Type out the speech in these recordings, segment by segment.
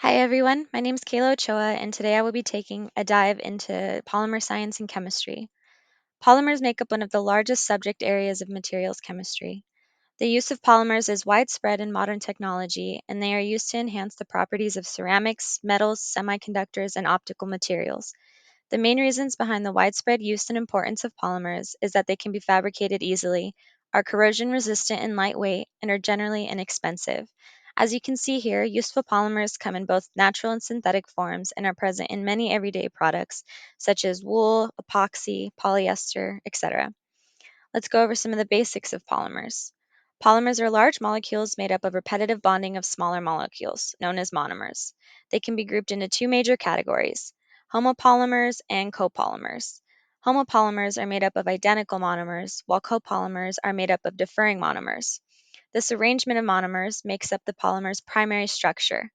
Hi everyone, my name is Kayla Ochoa, and today I will be taking a dive into polymer science and chemistry. Polymers make up one of the largest subject areas of materials chemistry. The use of polymers is widespread in modern technology, and they are used to enhance the properties of ceramics, metals, semiconductors, and optical materials. The main reasons behind the widespread use and importance of polymers is that they can be fabricated easily, are corrosion resistant and lightweight, and are generally inexpensive. As you can see here, useful polymers come in both natural and synthetic forms and are present in many everyday products such as wool, epoxy, polyester, etc. Let's go over some of the basics of polymers. Polymers are large molecules made up of repetitive bonding of smaller molecules, known as monomers. They can be grouped into two major categories: homopolymers and copolymers. Homopolymers are made up of identical monomers, while copolymers are made up of differing monomers. This arrangement of monomers makes up the polymer's primary structure.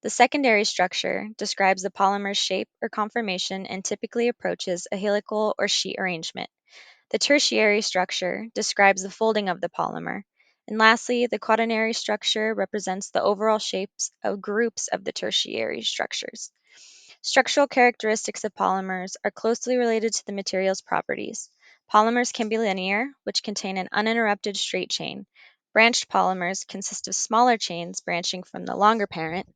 The secondary structure describes the polymer's shape or conformation and typically approaches a helical or sheet arrangement. The tertiary structure describes the folding of the polymer. And lastly, the quaternary structure represents the overall shapes of groups of the tertiary structures. Structural characteristics of polymers are closely related to the material's properties. Polymers can be linear, which contain an uninterrupted straight chain. Branched polymers consist of smaller chains branching from the longer parent.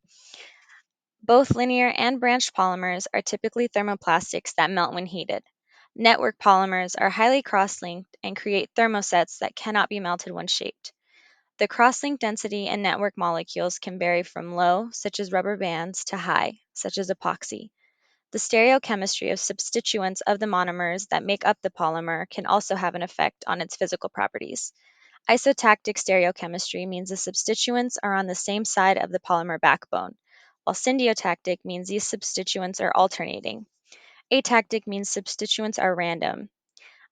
Both linear and branched polymers are typically thermoplastics that melt when heated. Network polymers are highly cross-linked and create thermosets that cannot be melted when shaped. The cross-link density in network molecules can vary from low, such as rubber bands, to high, such as epoxy. The stereochemistry of substituents of the monomers that make up the polymer can also have an effect on its physical properties. Isotactic stereochemistry means the substituents are on the same side of the polymer backbone, while syndiotactic means these substituents are alternating. Atactic means substituents are random.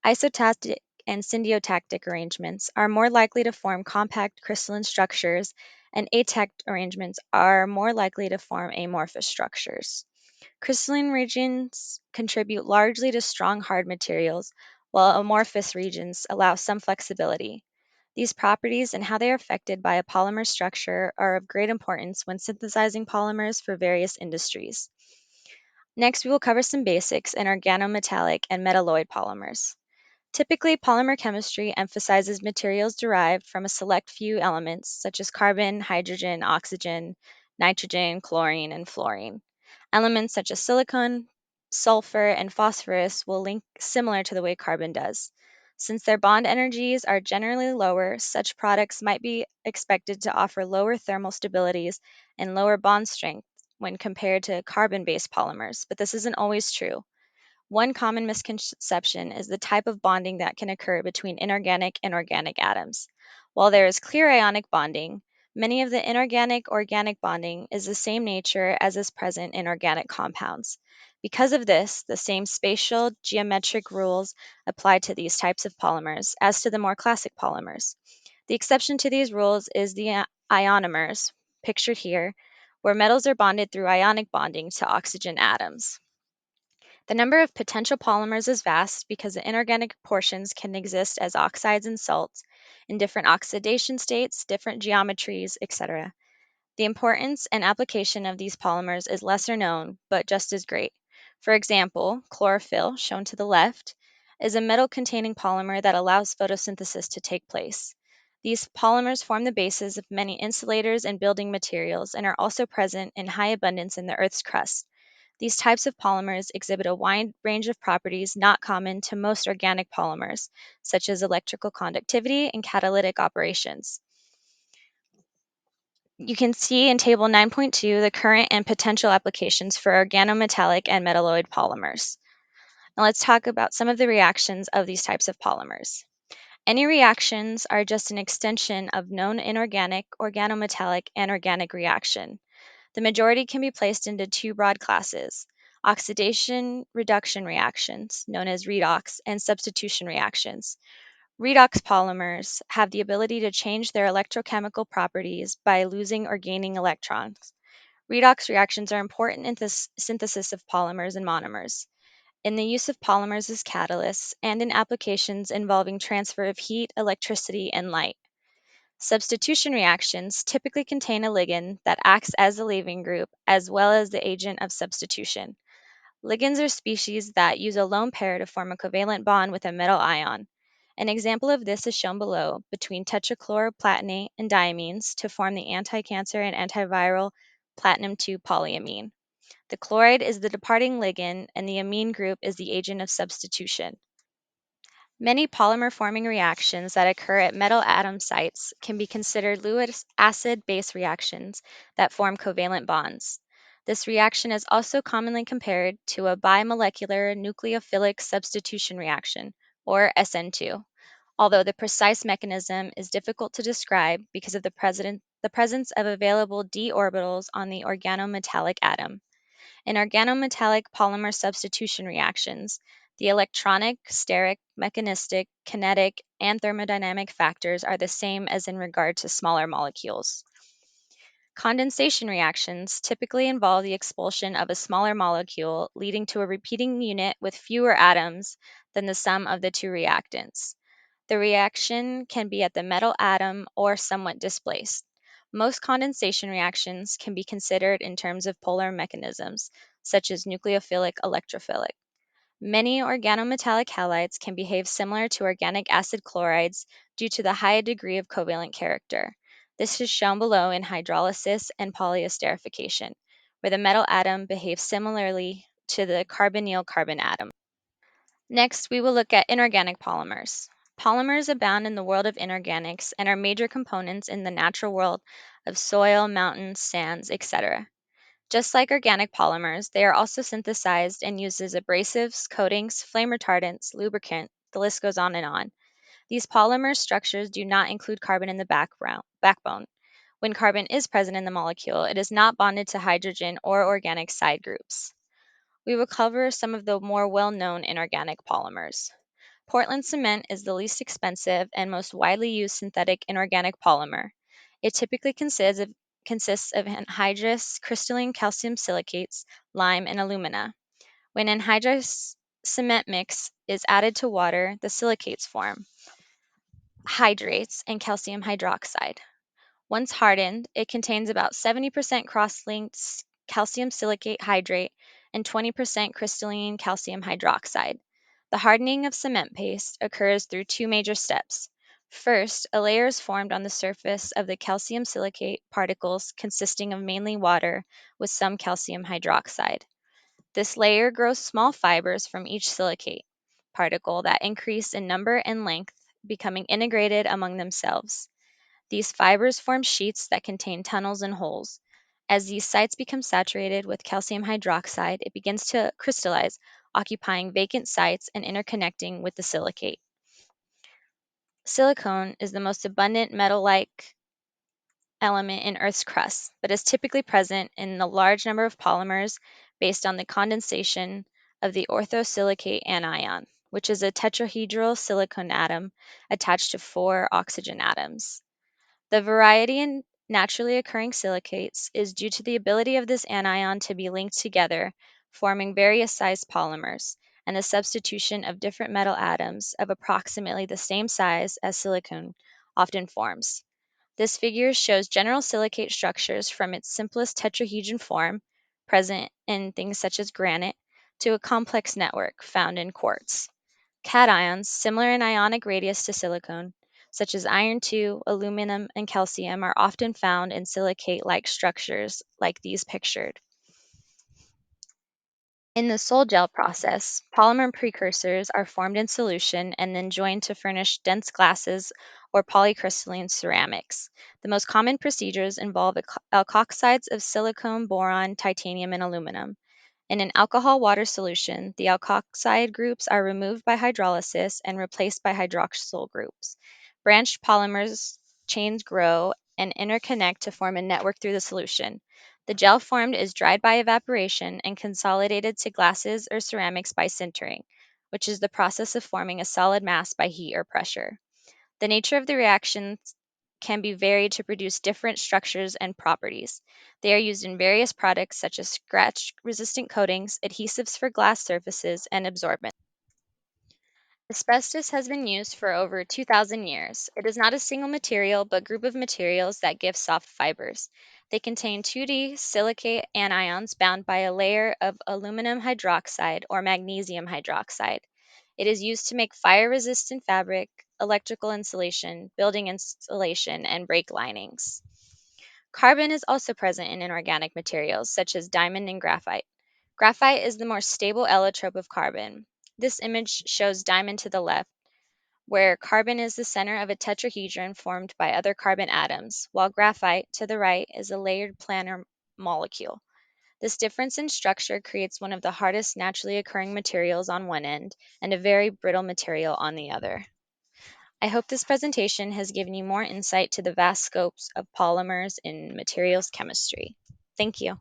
Isotactic and syndiotactic arrangements are more likely to form compact crystalline structures, and atactic arrangements are more likely to form amorphous structures. Crystalline regions contribute largely to strong hard materials, while amorphous regions allow some flexibility. These properties and how they are affected by a polymer structure are of great importance when synthesizing polymers for various industries. Next, we will cover some basics in organometallic and metalloid polymers. Typically, polymer chemistry emphasizes materials derived from a select few elements such as carbon, hydrogen, oxygen, nitrogen, chlorine, and fluorine. Elements such as silicone, sulfur, and phosphorus will link similar to the way carbon does. Since their bond energies are generally lower, such products might be expected to offer lower thermal stabilities and lower bond strength when compared to carbon based polymers, but this isn't always true. One common misconception is the type of bonding that can occur between inorganic and organic atoms. While there is clear ionic bonding, many of the inorganic organic bonding is the same nature as is present in organic compounds. Because of this, the same spatial geometric rules apply to these types of polymers as to the more classic polymers. The exception to these rules is the ionomers, pictured here, where metals are bonded through ionic bonding to oxygen atoms. The number of potential polymers is vast because the inorganic portions can exist as oxides and salts in different oxidation states, different geometries, etc. The importance and application of these polymers is lesser known, but just as great. For example, chlorophyll, shown to the left, is a metal containing polymer that allows photosynthesis to take place. These polymers form the basis of many insulators and building materials and are also present in high abundance in the Earth's crust. These types of polymers exhibit a wide range of properties not common to most organic polymers, such as electrical conductivity and catalytic operations. You can see in Table 9.2 the current and potential applications for organometallic and metalloid polymers. Now let's talk about some of the reactions of these types of polymers. Any reactions are just an extension of known inorganic, organometallic, and organic reaction. The majority can be placed into two broad classes: oxidation reduction reactions, known as redox, and substitution reactions. Redox polymers have the ability to change their electrochemical properties by losing or gaining electrons. Redox reactions are important in the synthesis of polymers and monomers, in the use of polymers as catalysts, and in applications involving transfer of heat, electricity, and light. Substitution reactions typically contain a ligand that acts as a leaving group as well as the agent of substitution. Ligands are species that use a lone pair to form a covalent bond with a metal ion. An example of this is shown below between tetrachloroplatinate and diamines to form the anti-cancer and antiviral platinum 2 polyamine. The chloride is the departing ligand and the amine group is the agent of substitution. Many polymer-forming reactions that occur at metal atom sites can be considered Lewis acid-base reactions that form covalent bonds. This reaction is also commonly compared to a bimolecular nucleophilic substitution reaction, or SN2, although the precise mechanism is difficult to describe because of the presence of available d orbitals on the organometallic atom. In organometallic polymer substitution reactions, the electronic, steric, mechanistic, kinetic, and thermodynamic factors are the same as in regard to smaller molecules. Condensation reactions typically involve the expulsion of a smaller molecule, leading to a repeating unit with fewer atoms than the sum of the two reactants. The reaction can be at the metal atom or somewhat displaced. Most condensation reactions can be considered in terms of polar mechanisms, such as nucleophilic electrophilic. Many organometallic halides can behave similar to organic acid chlorides due to the high degree of covalent character. This is shown below in hydrolysis and polyesterification, where the metal atom behaves similarly to the carbonyl carbon atom. Next, we will look at inorganic polymers. Polymers abound in the world of inorganics and are major components in the natural world of soil, mountains, sands, etc. Just like organic polymers, they are also synthesized and used as abrasives, coatings, flame retardants, lubricant, the list goes on and on. These polymer structures do not include carbon in the backbone. When carbon is present in the molecule, it is not bonded to hydrogen or organic side groups. We will cover some of the more well-known inorganic polymers. Portland cement is the least expensive and most widely used synthetic inorganic polymer. It typically consists of anhydrous crystalline calcium silicates, lime, and alumina. When anhydrous cement mix is added to water, the silicates form hydrates and calcium hydroxide. Once hardened, it contains about 70% cross-linked calcium silicate hydrate and 20% crystalline calcium hydroxide. The hardening of cement paste occurs through two major steps. First, a layer is formed on the surface of the calcium silicate particles consisting of mainly water with some calcium hydroxide. This layer grows small fibers from each silicate particle that increase in number and length, becoming integrated among themselves. These fibers form sheets that contain tunnels and holes. As these sites become saturated with calcium hydroxide, it begins to crystallize, occupying vacant sites and interconnecting with the silicate. Silicone is the most abundant metal-like element in Earth's crust, but is typically present in a large number of polymers based on the condensation of the orthosilicate anion, which is a tetrahedral silicon atom attached to four oxygen atoms. The variety in naturally occurring silicates is due to the ability of this anion to be linked together, forming various sized polymers, and the substitution of different metal atoms of approximately the same size as silicone often forms. This figure shows general silicate structures from its simplest tetrahedron form, present in things such as granite, to a complex network found in quartz. Cations, similar in ionic radius to silicone, such as iron 2, aluminum, and calcium, are often found in silicate-like structures like these pictured. In the sol-gel process, polymer precursors are formed in solution and then joined to furnish dense glasses or polycrystalline ceramics. The most common procedures involve alkoxides of silicon, boron, titanium, and aluminum. In an alcohol-water solution, the alkoxide groups are removed by hydrolysis and replaced by hydroxyl groups. Branched polymers chains grow and interconnect to form a network through the solution. The gel formed is dried by evaporation and consolidated to glasses or ceramics by sintering, which is the process of forming a solid mass by heat or pressure. The nature of the reactions can be varied to produce different structures and properties. They are used in various products such as scratch resistant coatings, adhesives for glass surfaces, and absorbents. Asbestos has been used for over 2,000 years. It is not a single material, but group of materials that give soft fibers. They contain 2D silicate anions bound by a layer of aluminum hydroxide or magnesium hydroxide. It is used to make fire-resistant fabric, electrical insulation, building insulation, and brake linings. Carbon is also present in inorganic materials such as diamond and graphite. Graphite is the more stable allotrope of carbon. This image shows diamond to the left, where carbon is the center of a tetrahedron formed by other carbon atoms, while graphite to the right is a layered planar molecule. This difference in structure creates one of the hardest naturally occurring materials on one end and a very brittle material on the other. I hope this presentation has given you more insight to the vast scopes of polymers in materials chemistry. Thank you.